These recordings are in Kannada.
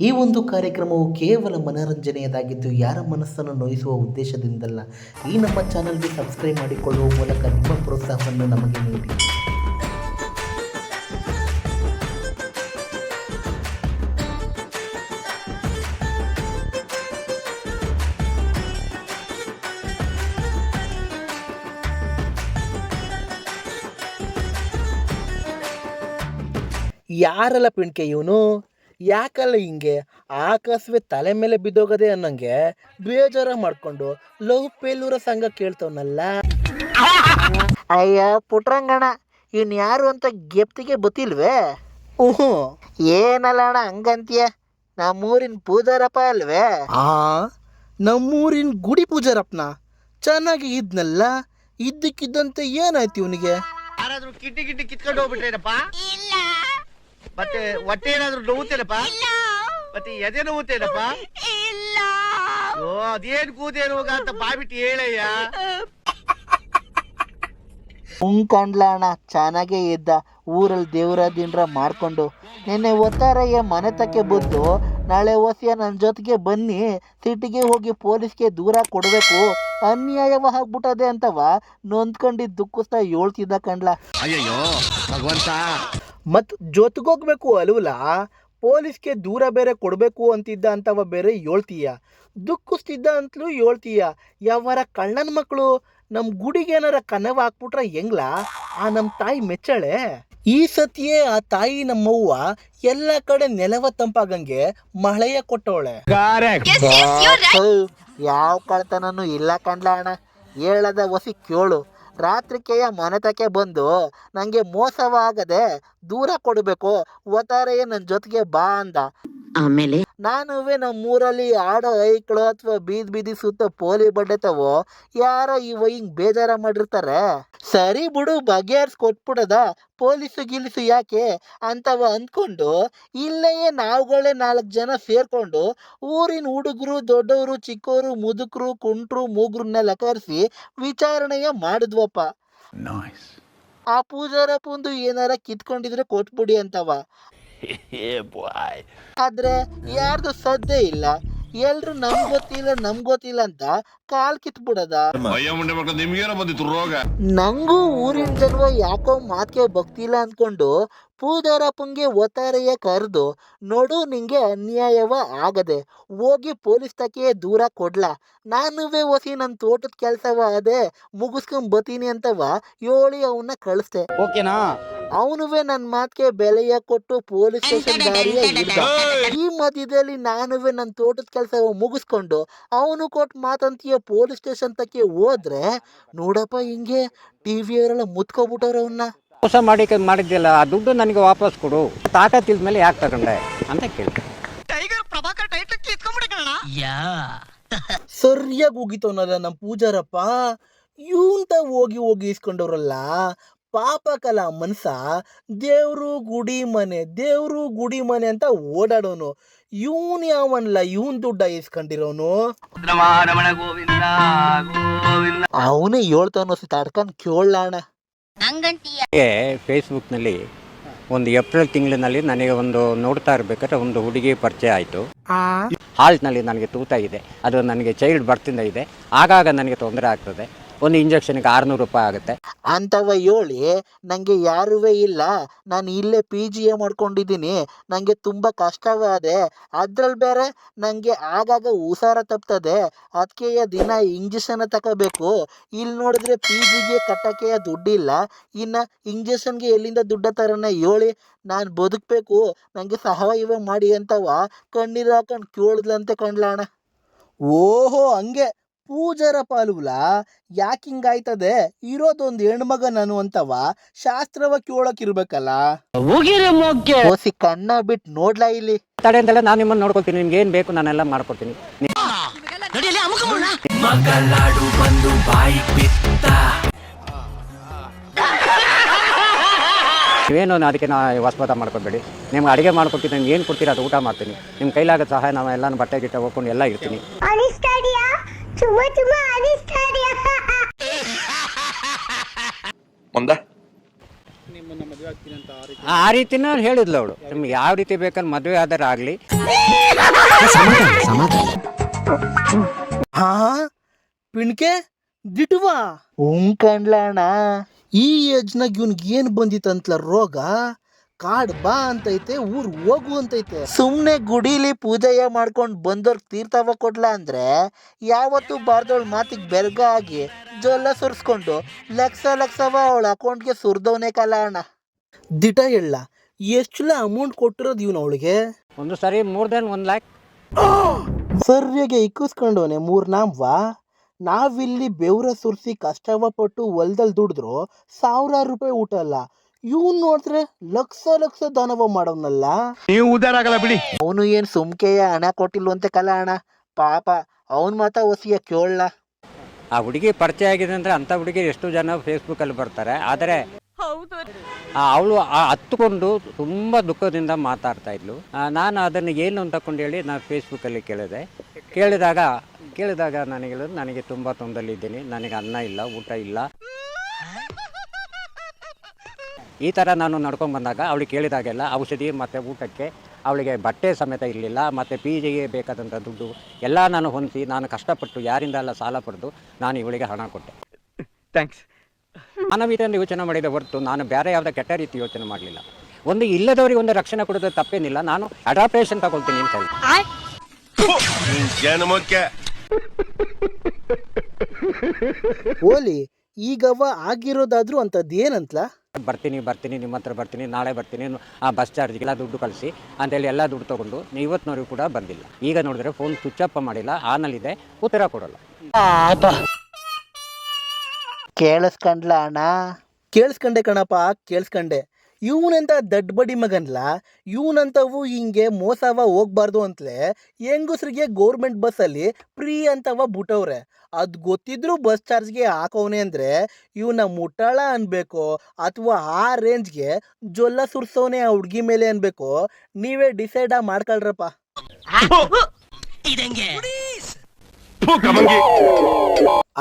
ಈ ಒಂದು ಕಾರ್ಯಕ್ರಮವು ಕೇವಲ ಮನರಂಜನೆಯದಾಗಿದ್ದು ಯಾರ ಮನಸ್ಸನ್ನು ನೋಯಿಸುವ ಉದ್ದೇಶದಿಂದಲ್ಲ. ಈ ನಮ್ಮ ಚಾನಲ್ಗೆ ಸಬ್ಸ್ಕ್ರೈಬ್ ಮಾಡಿಕೊಳ್ಳುವ ಮೂಲಕ ನಿಮ್ಮ ಪ್ರೋತ್ಸಾಹವನ್ನು ನಮಗೆ ನೀಡಿ. ಯಾರಲ್ಲ ಪಿಣ್ಕೆ ಇವನು, ಯಾಕಲ್ಲ ಹಿಂಗೆ ಆಕಸ್ವೆ ತಲೆ ಮೇಲೆ ಬಿದ್ದೋಗದೆ ಅನ್ನಂಗೆ ಬೇಜಾರ ಮಾಡ್ಕೊಂಡು ಲವ್ ಪೇಲೂರ ಸಂಘ ಕೇಳ್ತವನಲ್ಲ. ಅಯ್ಯ ಪುಟ್ರಂಗಣ, ಇನ್ ಯಾರು ಅಂತ ಗೆಪ್ತಿಗೆ ಗೊತ್ತಿಲ್ವೇ? ಹ್ಞೂ, ಏನಲ್ಲ ಅಣ್ಣ ಹಂಗಂತೀಯ, ನಮ್ಮೂರಿನ ಪೂಜಾರಪ್ಪ ಅಲ್ವೇ? ಆ ನಮ್ಮೂರಿನ ಗುಡಿ ಪೂಜಾರಪ್ಪನ ಚೆನ್ನಾಗಿ ಇದ್ನಲ್ಲ, ಇದ್ದಕ್ಕಿದ್ದಂತೆ ಏನಾಯ್ತು ಇವನಿಗೆ? ಯಾರಾದ್ರೂ ಕಿಟ್ಟಿ ಕಿತ್ಕೊಂಡು ಹೋಗ್ಬಿಟ್ರೇನಪ್ಪ? ಮತ್ತೆ ಹೊಟ್ಟೆ ಏನಾದ್ರೂ ನೋವುತ್ತೇನಪ್ಪ? ಮತ್ತೆ ಎದೆ ನೋವುತ್ತೇನಪ್ಪ? ಅದೇನ್ ಕೂದೇನು ಹೋಗ ಅಂತ ಬಾಬಿಟ್ಟು ಹೇಳಯ್ಯ. ಕಂಡ್ಲ ಅಣ್ಣ, ಚೆನ್ನಾಗೇ ಇದ್ದ. ಊರಲ್ಲಿ ದೇವರ ದಿನರ ಮಾಡ್ಕೊಂಡು ನಿನ್ನೆ ಒತ್ತಾರಯ್ಯ ಮನೆ ತಕ್ಕೆ ಬಂದು, ನಾಳೆ ಹೊಸಿಯ ನನ್ನ ಜೊತೆಗೆ ಬನ್ನಿ, ಸಿಟಿಗೆ ಹೋಗಿ ಪೊಲೀಸ್ಗೆ ದೂರ ಕೊಡಬೇಕು, ಅನ್ಯಾಯವಾಗ್ಬಿಟ್ಟದೆ ಅಂತವ ನೊಂದ್ಕೊಂಡಿದ್ದು ದುಃಖಿಸ್ತಾ ಹೇಳ್ತಿದ್ದ ಕಂಡ್ಲ. ಅಯ್ಯಯ್ಯೋ ಭಗವಂತ, ಮತ್ತು ಜೊತೆಗೋಗ್ಬೇಕು ಅಲ್ವಲ್ಲ, ಪೊಲೀಸ್ಗೆ ದೂರ ಬೇರೆ ಕೊಡಬೇಕು ಅಂತಿದ್ದ ಅಂತವ ಬೇರೆ ಹೇಳ್ತೀಯ, ದುಃಖಿಸ್ತಿದ್ದ ಅಂತಲೂ ಹೇಳ್ತೀಯ. ಯಾವಾರ ಕಳ್ಳನ ಮಕ್ಕಳು ನಮ್ಮ ಗುಡಿಗೆ ಏನಾರ ಕನವ ಹಾಕ್ಬಿಟ್ರೆ ಹೆಂಗ್ಲ ಆ ನಮ್ಮ ತಾಯಿ ಮೆಚ್ಚಳೆ. ಈ ಸತಿಯೇ ಆ ತಾಯಿ ನಮ್ಮವ್ವ ಎಲ್ಲ ಕಡೆ ನೆಲವ ತಂಪಾಗಂಗೆ ಮಳೆಯ ಕೊಟ್ಟವಳೆ. ಯಾವ ಕಳ್ತನೂ ಇಲ್ಲ ಕಂಡ್ಲ ಅಣ್ಣ, ಹೇಳದ ಹೊಸಿ ಕೇಳು. ರಾತ್ರಿಕೆಯ ಮನೆತಕ್ಕೆ ಬಂದು ನನಗೆ ಮೋಸವಾಗದೆ ದೂರ ಕೊಡಬೇಕು, ಒತ್ತಾರೆಯೇ ನನ್ನ ಜೊತೆಗೆ ಬಾ ಅಂದ. ಆಮೇಲೆ ನಾನುವೇ ನಮ್ಮೂರಲ್ಲಿ ಆಡೋ ಐಕ್ಳು ಅಥವಾ ಬೀದಿ ಸುತ್ತ ಪೋಲಿ ಬಡ್ಡೆತವೋ ಯಾರೋ ಇವ ಹಿಂಗ್ ಬೇಜಾರ ಮಾಡಿರ್ತಾರೆ. ಸರಿ ಬಿಡು, ಬಗೆಹರಿಸ್ಕೊಟ್ಬಿಡದ, ಪೊಲೀಸು ಗಿಲಿಸು ಯಾಕೆ ಅಂತವ ಅಂದ್ಕೊಂಡು ಇಲ್ಲೆಯೇ ನಾವುಗಳೇ 4 ಜನ ಸೇರ್ಕೊಂಡು ಊರಿನ ಹುಡುಗರು, ದೊಡ್ಡವರು, ಚಿಕ್ಕವರು, ಮುದುಕರು, ಕುಂಟ್ರು, ಮೂಗ್ರನ್ನೆಲ್ಲ ಕರೆಸಿ ವಿಚಾರಣೆಯ ಮಾಡಿದ್ವಪ್ಪ. ಆ ಪೂಜಾರಪ್ಪಂದು ಏನಾರ ಕಿತ್ಕೊಂಡಿದ್ರೆ ಕೊಟ್ಬಿಡಿ ಅಂತವ. ಆದ್ರೆ ಯಾರ್ದು ಸದ್ದೇ ಇಲ್ಲ, ಎಲ್ರು ನಮ್ಗ್ ಗೊತ್ತಿಲ್ಲ ಅಂತ ಕಾಲ್ ಕಿತ್ಬಿಡದ. ನಂಗೂ ಊರಿನ ಜನ ಯಾಕೋ ಮಾತ್ಗೆ ಭಕ್ತಿಲ್ಲ ಅನ್ಕೊಂಡು ಪೂಜಾರಪ್ಪಂಗೆ ಒತ್ತಾರೆಯ ಕರೆದು, ನೋಡು ನಿಂಗೆ ಅನ್ಯಾಯವ ಆಗದೆ, ಹೋಗಿ ಪೊಲೀಸ್ ತಕ್ಕೆ ದೂರ ಕೊಡ್ಲಾ, ನಾನುವೇ ಹೊಸಿ ನನ್ನ ತೋಟದ ಕೆಲಸವ ಅದೇ ಮುಗಿಸ್ಕೊಂಡ್ ಬತ್ತೀನಿ ಅಂತವ ಹೇಳಿ ಅವನ್ನ ಕಳಿಸ್ದೆ. ಓಕೆನಾ? ಅವನುವೇ ನನ್ನ ಮಾತಿಗೆ ಬೆಲೆಯ ಕೊಟ್ಟು ಪೊಲೀಸ್ ಸ್ಟೇಷನ್ ದಾರಿಯ ಹಿಡ್ದ. ಈ ಮಧ್ಯದಲ್ಲಿ ನಾನುವೇ ನನ್ನ ತೋಟದ ಕೆಲಸ ಮುಗಿಸ್ಕೊಂಡು ಅವನು ಕೊಟ್ಟು ಮಾತಂತೀಯ ಪೊಲೀಸ್ ಸ್ಟೇಷನ್ ತಕ್ಕೆ ಹೋದ್ರೆ, ನೋಡಪ್ಪ ಹಿಂಗೆ ಟಿವಿಯವರೆಲ್ಲ ಮುತ್ಕೊಬಿಟ್ಟವ್ರ ಅವನ್ನ. ಮೋಸ ಮಾಡಿದ್ದಿಲ್ಲ, ಆ ದುಡ್ಡು ನನಗೆ ವಾಪಸ್ ಕೊಡು, ತಾಕತ್ತಿದ ಮೇಲೆ ಯಾಕೆ ತಗೊಂಡೆ ಅಂತ ಕೇಳ್ತಾರೆ. ಸರಿಯಾಗಿ ಹೋಗಿತ್ತವನಲ್ಲ ನಮ್ಮ ಪೂಜಾರಪ್ಪ. ಇವಂತ ಹೋಗಿ ಇಸ್ಕೊಂಡವ್ರಲ್ಲ, ಪಾಪ ಕಲ ಮನ್ಸ. ದೇವ್ರು ಗುಡಿ ಮನೆ ಅಂತ ಓಡಾಡೋನು ಇವನ್ ಯಾವನ್ಲ, ಇವನ್ ದುಡ್ಡ ಇಸ್ಕೊಂಡಿರೋನು. ಅವನೇ ಹೇಳ್ತಾನ ತಡ್ಕೊಂಡ್ ಕೇಳೋಣ. ಫೇಸ್ಬುಕ್ನಲ್ಲಿ ಒಂದು ಏಪ್ರಿಲ್ ತಿಂಗಳಿನಲ್ಲಿ ನನಗೆ ಒಂದು ನೋಡ್ತಾ ಇರ್ಬೇಕಾದ್ರೆ ಒಂದು ಹುಡುಗಿ ಪರಿಚಯ ಆಯಿತು. ಹಾಲ್ಟ್ನಲ್ಲಿ ನನಗೆ ತೂತ ಇದೆ, ಅದು ನನಗೆ ಚೈಲ್ಡ್ ಬರ್ತಿಂದ ಇದೆ, ಆಗಾಗ ನನಗೆ ತೊಂದರೆ ಆಗ್ತದೆ, ಒಂದು ಇಂಜೆಕ್ಷನ್ಗೆ 600 ರೂಪಾಯಿ ಆಗುತ್ತೆ ಅಂತವ ಹೇಳಿ ನನಗೆ ಯಾರುವೇ ಇಲ್ಲ, ನಾನು ಇಲ್ಲೇ PGA ಮಾಡ್ಕೊಂಡಿದ್ದೀನಿ, ನನಗೆ ತುಂಬ ಕಷ್ಟವಾದೆ, ಅದ್ರಲ್ಲಿ ಬೇರೆ ನನಗೆ ಆಗಾಗ ಹುಷಾರ ತಪ್ತದೆ, ಅದಕ್ಕೆ ದಿನ ಇಂಜೆಕ್ಷನ್ ತಗೋಬೇಕು, ಇಲ್ಲಿ ನೋಡಿದ್ರೆ PGಗೆ ಕಟ್ಟಕ್ಕೆ ದುಡ್ಡಿಲ್ಲ, ಇನ್ನು ಇಂಜೆಕ್ಷನ್ಗೆ ಎಲ್ಲಿಂದ ದುಡ್ಡ ತರನ ಹೇಳಿ ನಾನು ಬದುಕಬೇಕು, ನನಗೆ ಸಹಾಯ ಮಾಡಿ ಅಂತವ ಕಣ್ಣೀರು ಹಾಕೊಂಡು ಕೇಳಿದ್ಲಂತೆ ಕಂಡ್ಲಣ್ಣ. ಓಹೋ ಹಂಗೆ ಪೂಜಾರಪ್ಪ ಅಲ್ವಲ್ಲ, ಯಾಕೆ ಹಿಂಗಾಯ್ತದೆ, ಇರೋದೊಂದು ಹೆಣ್ಮಗ ನಾನು ಅಂತವ ಶಾಸ್ತ್ರವ ಕೇಳೋಕಿರ್ಬೇಕಲ್ಲ. ಓಸಿ ಕಣ್ಣ ಬಿಟ್ಟು ನೋಡ್ಲಾ ಇಲ್ಲಿ. ತಡೆ ಅಂತಲ್ಲ, ನಾನು ನಿಮ್ಮನ್ನು ನೋಡ್ಕೊಳ್ತೀನಿ, ನಿಮ್ಗೆ ಏನು ಬೇಕು ನಾನೆಲ್ಲ ಮಾಡ್ಕೊಡ್ತೀನಿ. ನೀವೇನು ಅದಕ್ಕೆ ವಸ್ಪದ ಮಾಡ್ಕೊಬೇಡಿ, ನಿಮ್ಗೆ ಅಡುಗೆ ಮಾಡ್ಕೊಡ್ತೀನಿ, ನಿಮ್ಗೆ ಏನು ಕೊಡ್ತೀರ ಅದು ಊಟ ಮಾಡ್ತೀನಿ, ನಿಮ್ಮ ಕೈಲಾಗ ಸಹಾಯ ನಾವು ಎಲ್ಲ ಬಟ್ಟೆ ಗಿಟ್ಟ ಹೋಗ್ಕೊಂಡು ಎಲ್ಲ ಇರ್ತೀನಿ. ಆ ರೀತಿನ ಹೇಳಿದ್ಲು ಅವಳು. ನಿಮ್ಗೆ ಯಾವ ರೀತಿ ಬೇಕಾದ್ರೆ ಮದುವೆ ಆದ್ರೆ ಆಗಲಿ. ಹಾ ಪಿಣ್ಕೆ ದಿಟುವಾ ಕಣ್ಲಣ್ಣ. ಈ ಏಜ್ನಾಗ ಇವ್ನಿಗೆ ಏನು ಬಂದಿತ್ತಂತಲ ರೋಗ. ಕಾಡ್ ಬಾ ಅಂತೈತೆ, ಊರ್ ಹೋಗು ಅಂತೈತೆ. ಸುಮ್ನೆ ಗುಡಿಲಿ ಪೂಜೆಯ ಮಾಡ್ಕೊಂಡ್ ಬಂದವ್ರ ತೀರ್ಥವ ಕೊಡ್ಲ ಅಂದ್ರೆ ಯಾವತ್ತು ಬಾರ್ದವಳ ಮಾತಿಗೆ ಬೆರ್ಗ ಆಗಿ ಜೊಲ್ಲ ಸುರಿಸ್ಕೊಂಡು ಲಕ್ಷವ ಅವಳ ಅಕೌಂಟ್ಗೆ ಸುರಿದವನೇ ಕಲ ಅಣ್ಣ. ದಿಟ ಹೇಳ, ಎಷ್ಟುಲ ಅಮೌಂಟ್ ಕೊಟ್ಟಿರೋದು ಇವನು ಅವಳಿಗೆ? ಒಂದು ಸರಿ ಮೋರ್ ದೆನ್ 1 lakh. ಸರಿಯಾಗಿ ಇಕ್ಕಿಸ್ಕೊಂಡವನೆ 3 ನಾಮ್ವಾ. ನಾವಿಲ್ಲಿ ಬೆವ್ರ ಸುರಿಸಿ ಕಷ್ಟವ ಪಟ್ಟು ಹೊಲ್ದಲ್ಲಿ ದುಡಿದ್ರು ಸಾವಿರಾರು ರೂಪಾಯಿ ಊಟ ಅಲ್ಲ. ಇವನ್ ನೋಡಿದ್ರೆ ಲಕ್ಷ ದಾನವ ಮಾಡೋನಲ್ಲ. ನೀವು ಉದ್ದಾರ ಆಗಲ್ಲ ಬಿಡಿ. ಅವನು ಏನ್ ಸುಮ್ಕೆಯ ಹಣ ಕೊಟ್ಟಿಲ್ವಂತೆ ಕಲ ಅಣ್ಣ. ಪಾಪ ಅವನ್ ಮಾತ ಹೊಸಿಯ ಕೇಳಲ್ಲ. ಆ ಹುಡುಗಿ ಪರಿಚಯ ಆಗಿದೆ ಅಂದರೆ ಅಂಥ ಹುಡುಗಿ ಎಷ್ಟು ಜನ ಫೇಸ್ಬುಕ್ಕಲ್ಲಿ ಬರ್ತಾರೆ. ಆದರೆ ಅವಳು ಹತ್ತುಕೊಂಡು ತುಂಬ ದುಃಖದಿಂದ ಮಾತಾಡ್ತಾ ಇದ್ಲು. ನಾನು ಅದನ್ನು ಏನು ಅಂತಕೊಂಡು ಹೇಳಿ ನಾನು ಫೇಸ್ಬುಕ್ಕಲ್ಲಿ ಕೇಳಿದಾಗ ನನಗೆ ಹೇಳೋದು, ನನಗೆ ತುಂಬ ತೊಂದರೆಲಿದ್ದೀನಿ, ನನಗೆ ಅನ್ನ ಇಲ್ಲ, ಊಟ ಇಲ್ಲ. ಈ ಥರ ನಾನು ನಡ್ಕೊಂಡು ಬಂದಾಗ ಅವಳಿಗೆ ಕೇಳಿದಾಗೆಲ್ಲ ಔಷಧಿ ಮತ್ತು ಊಟಕ್ಕೆ ಅವಳಿಗೆ ಬಟ್ಟೆ ಸಮೇತ ಇರಲಿಲ್ಲ. ಮತ್ತು PGಗೆ ಬೇಕಾದಂಥ ದುಡ್ಡು ಎಲ್ಲ ನಾನು ಹೊಂದಿಸಿ, ನಾನು ಕಷ್ಟಪಟ್ಟು ಯಾರಿಂದ ಎಲ್ಲ ಸಾಲ ಪಡೆದು ನಾನು ಇವಳಿಗೆ ಹಣ ಕೊಟ್ಟೆ. ಥ್ಯಾಂಕ್ಸ್. ಮಾನವೀಯತೆಯನ್ನು ಯೋಚನೆ ಮಾಡಿದ ಹೊರತು ನಾನು ಬೇರೆ ಯಾವುದೇ ಕೆಟ್ಟ ರೀತಿ ಯೋಚನೆ ಮಾಡಲಿಲ್ಲ. ಒಂದು ಇಲ್ಲದವರಿಗೆ ಒಂದು ರಕ್ಷಣೆ ಕೊಡೋದು ತಪ್ಪೇನಿಲ್ಲ. ನಾನು ಅಡಾಪ್ಟೇಷನ್ ತಗೊಳ್ತೀನಿ ಅಂತ ಹೇಳಿ. ಓಲಿ ಈಗವ ಆಗಿರೋದಾದ್ರೂ ಅಂತದ್ದೇನಂತಲ? ಬರ್ತೀನಿ ನಿಮ್ಮ ಹತ್ರ ಬರ್ತೀನಿ, ನಾಳೆ ಬರ್ತೀನಿ, ಆ ಬಸ್ ಚಾರ್ಜ್ಗೆಲ್ಲ ದುಡ್ಡು ಕಳಿಸಿ ಅಂತೇಳಿ ಎಲ್ಲ ದುಡ್ಡು ತೊಗೊಂಡು ಇವತ್ತಿನವರೆಗೂ ಕೂಡ ಬಂದಿಲ್ಲ. ಈಗ ನೋಡಿದ್ರೆ ಫೋನ್ ಸ್ವಿಚ್ ಅಪ್ ಮಾಡಿಲ್ಲ, ಆನಲ್ಲಿದೆ, ಉತ್ತರ ಕೊಡಲ್ಲ. ಕೇಳಿಸ್ಕೊಂಡ್ಲ ಅಣ್ಣ? ಕೇಳಿಸ್ಕೊಂಡೆ ಕಣಪ್ಪ, ಕೇಳಿಸ್ಕೊಂಡೆ. ಇವನಂತ ದಡ್ಡ ಬಡಿ ಮಗನ್ಲ. ಇವನಂತವು ಹಿಂಗೆ ಮೋಸವ ಹೋಗ್ಬಾರ್ದು ಅಂತಲೇ ಹೆಂಗಸ್ರಿಗೆ ಗೌರ್ಮೆಂಟ್ ಬಸ್ಸಲ್ಲಿ ಫ್ರೀ ಅಂತವ ಬಿಟ್ಟವ್ರೆ. ಅದು ಗೊತ್ತಿದ್ರು ಬಸ್ ಚಾರ್ಜ್ಗೆ ಹಾಕವನೆ ಅಂದರೆ ಇವನ ಮುಟ್ಟಾಳ ಅನ್ಬೇಕು ಅಥವಾ ಆ ರೇಂಜ್ಗೆ ಜೊಲ್ಲ ಸುರ್ಸೋನೆ ಆ ಹುಡ್ಗಿ ಮೇಲೆ ಅನ್ಬೇಕು. ನೀವೇ ಡಿಸೈಡ್ ಮಾಡ್ಕೊಳ್ರಪ್ಪ.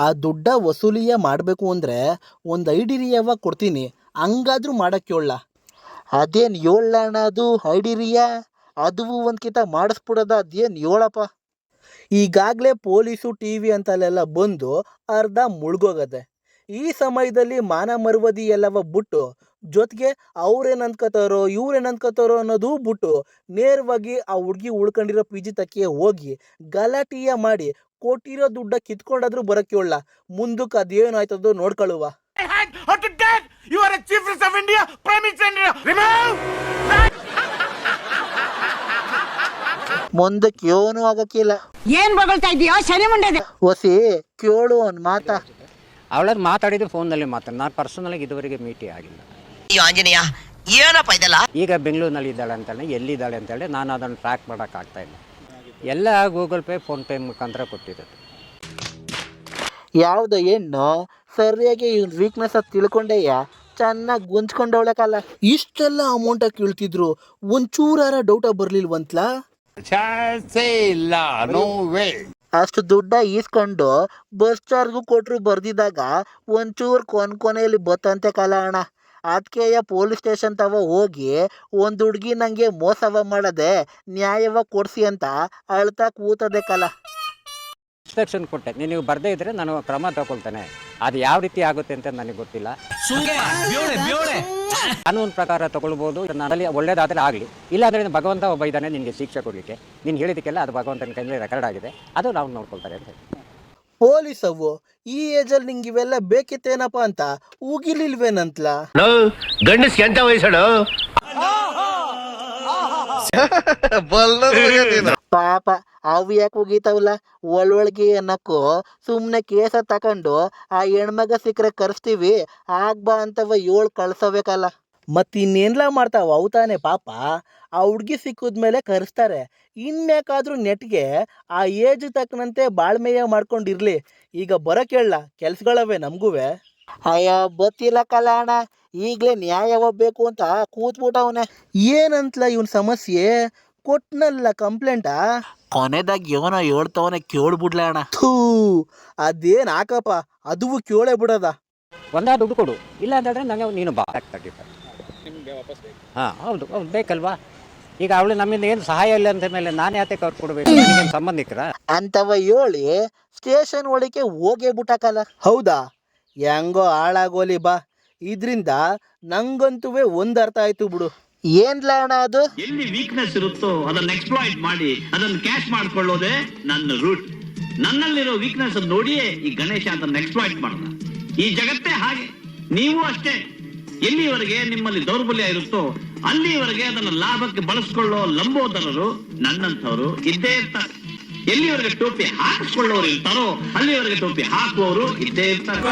ಆ ದುಡ್ಡ ವಸೂಲಿಯ ಮಾಡಬೇಕು ಅಂದರೆ ಒಂದು ಐಡಿರಿಯವ ಕೊಡ್ತೀನಿ, ಹಂಗಾದ್ರೂ ಮಾಡಕ್ಕೆ ಹೇಳ. ಅದೇನು ಏಳಣ್ಣ ಅದು ಐಡಿರಿಯಾ? ಅದು ಒಂದ್ಕಿತ ಮಾಡಿಸ್ಬಿಡೋದ? ಅದೇನು ಹೇಳಪ್ಪ. ಈಗಾಗಲೇ ಪೊಲೀಸು TV ಅಂತಲ್ಲೆಲ್ಲ ಬಂದು ಅರ್ಧ ಮುಳುಗೋಗದೆ. ಈ ಸಮಯದಲ್ಲಿ ಮಾನ ಮರುವದಿ ಎಲ್ಲವ ಬಿಟ್ಟು ಜೊತೆಗೆ ಅವ್ರೇನು ಅನ್ಕೋತಾರೋ ಇವ್ರೇನು ಅನ್ಕೋತಾರೋ ಅನ್ನೋದು ಬಿಟ್ಟು ನೇರವಾಗಿ ಆ ಹುಡುಗಿ ಉಳ್ಕೊಂಡಿರೋ PG ತಕ್ಕಿಗೆ ಹೋಗಿ ಗಲಾಟೆಯ ಮಾಡಿ ಕೊಟ್ಟಿರೋ ದುಡ್ಡ ಕಿತ್ಕೊಂಡಾದ್ರೂ ಬರೋಕ್ಕೆ ಹೇಳ. ಮುಂದಕ್ಕೆ ಅದೇನು ಆಯ್ತದೋ ನೋಡ್ಕೊಳ್ಳುವ. ಮುಂದಕ್ಕೆ ಏನೂ ಆಗಕ್ಕಿಲ್ಲ. ಏನ್ ಬಗಳ್ತಾ ಇದೀಯೋ ಶನಿ ಮುಂಡೆ? ಹೊಸಿ ಕೇಳು ಒಂದು ಮಾತಾ. ಅವಳದ್ದು ಮಾತಾಡಿದ್ದು ಫೋನ್ನಲ್ಲಿ ಮಾತಾಡಿ, ನಾನು ಪರ್ಸನಲಾಗಿ ಇದುವರೆಗೆ ಮೀಟೇ ಆಗಿಲ್ಲ. ಆಂಜನೇಯ ಏನಪ್ಪ ಇದೆಲ್ಲ? ಈಗ ಬೆಂಗಳೂರಿನಲ್ಲಿ ಇದ್ದಾಳೆ ಅಂತೇಳಿ, ಎಲ್ಲಿದ್ದಾಳೆ ಅಂತೇಳಿ ನಾನು ಅದನ್ನು ಟ್ರ್ಯಾಕ್ ಮಾಡೋಕ್ಕಾಗ್ತಾಯಿಲ್ಲ. ಎಲ್ಲ ಗೂಗಲ್ ಪೇ, ಫೋನ್ಪೇ ಮುಖಾಂತರ ಕೊಟ್ಟಿರೋದು. ಯಾವ್ದು ಹೆಣ್ಣು ಸರಿಯಾಗಿ ಇವ್ನ ವೀಕ್ನೆಸ್ ತಿಳ್ಕೊಂಡೆಯ ಚೆನ್ನಾಗಿ ಗುಂಜ್ಕೊಂಡವಳಕಲ್ಲ. ಇಷ್ಟೆಲ್ಲ ಅಮೌಂಟ ಕೇಳ್ತಿದ್ರು, ಒಂಚೂರಾರ ಡೌಟ ಬರ್ಲಿಲ್ವಂತ್ಲ? ಅಷ್ಟು ದುಡ್ಡ ಈಸ್ಕೊಂಡು ಬಸ್ ಚಾರ್ಜು ಕೊಟ್ಟರು ಬರ್ದಿದ್ದಾಗ ಒಂಚೂರು ಕೊನೆಯಲ್ಲಿ ಬತ್ತಂತೆ ಕಲ ಅಣ್ಣ. ಅದಕ್ಕೆಯ ಪೊಲೀಸ್ ಸ್ಟೇಷನ್ ತವ ಹೋಗಿ ಒಂದು ಹುಡುಗಿ ನನಗೆ ಮೋಸವ ಮಾಡದೆ ನ್ಯಾಯವ ಕೊಡಿಸಿ ಅಂತ ಅಳ್ತಾ ಕೂತದೆ ಕಲ. ಇನ್ಸ್ಟ್ರಕ್ಷನ್ ಕೊಟ್ಟೆ, ನೀವು ಬರದೇ ಇದ್ದರೆ ನಾನು ಕ್ರಮ ತಗೊಳ್ತೇನೆ. ಅದು ಯಾವ ರೀತಿ ಆಗುತ್ತೆ ಅಂತ ನನಗೆ ಗೊತ್ತಿಲ್ಲ. ಕಾನೂನು ಪ್ರಕಾರ ತಗೊಳ್ಬೋದು. ನನ್ನಲ್ಲಿ ಒಳ್ಳೇದಾದರೆ ಆಗಲಿ, ಇಲ್ಲಾಂದರೆ ಭಗವಂತ ಒಬ್ಬ ಇದ್ದಾನೆ ನಿನಗೆ ಶಿಕ್ಷೆ ಕೊಡಲಿಕ್ಕೆ. ನೀನು ಹೇಳಿದಕ್ಕೆಲ್ಲ ಅದು ಭಗವಂತನ ಕೈಯಲ್ಲಿ ರೆಕಾರ್ಡ್ ಆಗಿದೆ, ಅದು ನಾವು ನೋಡ್ಕೊಳ್ತಾರೆ ಅಂತ ಹೇಳಿ. ಪೊಲೀಸ್ ಅವು ಈ ಏಜಲ್ಲಿ ನಿಂಗೆ ಇವೆಲ್ಲ ಬೇಕಿತ್ತೇನಪ್ಪ ಅಂತ ಉಗಿಲಿಲ್ವೇನಂತ್ಲ? ಗಂಡಸ್ ಎಂತ ವಯಸ್ಸಳು ಪಾಪ ಅವು ಯಾಕೆ ಹೋಗಿತಾವಲ್ಲ ಒಳೊಳಗೆ ಅನ್ನಕ್ಕೂ ಸುಮ್ಮನೆ ಕೇಸ ತಕೊಂಡು ಆ ಹೆಣ್ಮಗ ಸಿಕ್ಕರೆ ಕರೆಸ್ತೀವಿ ಆಗ್ಬಾ ಅಂತವ 7 ಕಳ್ಸಬೇಕಲ್ಲ. ಮತ್ತಿನ್ನೇನ್ಲ ಮಾಡ್ತಾವ ಅವು ತಾನೆ ಪಾಪ. ಆ ಹುಡ್ಗಿ ಸಿಕ್ಕಿದ್ಮೇಲೆ ಕರೆಸ್ತಾರೆ. ಇನ್ಯಾಕಾದ್ರೂ ನೆಟ್ಗೆ ಆ ಏಜ್ ತಕ್ಕನಂತೆ ಬಾಳ್ಮೆಯ ಮಾಡ್ಕೊಂಡಿರ್ಲಿ. ಈಗ ಬರೋಕೇಳ ಕೆಲ್ಸಗಳವೆ ನಮಗೂವೆ. ಅಯ್ಯೋ ಗೊತ್ತಿಲ್ಲ ಕಲ ಅಣ್ಣ, ಈಗಲೇ ನ್ಯಾಯ ಹೋಗ್ಬೇಕು ಅಂತ ಕೂತ್ಬಿಟ್ಟವನೆ. ಏನಂತಲ ಇವನ್ ಸಮಸ್ಯೆ? ಕೊಟ್ನಲ್ಲ ಕಂಪ್ಲೇಂಟಾ? ಕೊನೆದಾಗ ಏನೋ ಹೇಳ್ತವನೆ ಕೇಳ್ಬಿಡ್ಲ ಅಣ್ಣ. ಥೂ, ಅದೇನು ಹಾಕಪ್ಪ, ಅದು ಕೇಳೇ ಬಿಡದ. ಒಂದಾ ದುಡ್ಡು ಕೊಡು, ಇಲ್ಲ ಅಂತಂದರೆ ನನಗೆ ನೀನು ಬಾ. ಹಾಂ ಹೌದು ಹೌದು ಬೇಕಲ್ವಾ. ಈಗ ಅವಳು ನಮ್ಮಿಂದ ಏನು ಸಹಾಯ ಇಲ್ಲ ಅಂತ ಮೇಲೆ ನಾನು ಯಾತಕ್ಕೆ ಅವ್ರು ಕೊಡಬೇಕು, ನನಗೇನು ಸಂಬಂಧಿಕರ? ಅಂತವ ಹೇಳಿ ಸ್ಟೇಷನ್ ಒಳಗೆ ಹೋಗೇ ಬಿಟ್ಟಾಕಲ್ಲ. ಹೌದಾ? ಹೆಂಗೋ ಹಾಳಾಗೋಲಿ ಬಾ. ಇದರಿಂದ ನಂಗಂತೂ ಒಂದು ಅರ್ಥ ಆಯ್ತು ಬಿಡು. ಏನ್ಲ ಅಣ್ಣ ಅದು? ಎಲ್ಲಿ ವೀಕ್ನೆಸ್ ಇರುತ್ತೋ ಅದನ್ನ ಎಕ್ಸ್ಪ್ಲಾಯ್ಟ್ ಮಾಡಿ ಅದನ್ನ ಕ್ಯಾಶ್ ಮಾಡ್ಕೊಳ್ಳೋದೇ ನನ್ನ ರೂಟ್. ನನ್ನಲ್ಲಿರೋ ವೀಕ್ನೆಸ್ ನೋಡಿಯೇ ಈ ಗಣೇಶ ಅದನ್ನ ಎಕ್ಸ್ಪ್ಲಾಯ್ಟ್ ಮಾಡೋಣ. ಈ ಜಗತ್ತೇ ಹಾಗೆ, ನೀವು ಅಷ್ಟೇ. ಎಲ್ಲಿವರೆಗೆ ನಿಮ್ಮಲ್ಲಿ ದೌರ್ಬಲ್ಯ ಇರುತ್ತೋ ಅಲ್ಲಿವರೆಗೆ ಅದನ್ನ ಲಾಭಕ್ಕೆ ಬಳಸ್ಕೊಳ್ಳೋ ಲಂಬೋದರರು ನನ್ನಂಥವ್ರು ಇದ್ದೇ ಇರ್ತಾರೆ. ಎಲ್ಲಿವರೆಗೆ ಟೋಪಿ ಹಾಕಿಸ್ಕೊಳ್ಳೋರು ಇರ್ತಾರೋ ಅಲ್ಲಿವರೆಗೆ ಟೋಪಿ ಹಾಕುವವರು ಇದ್ದೇ ಇರ್ತಾರೆ.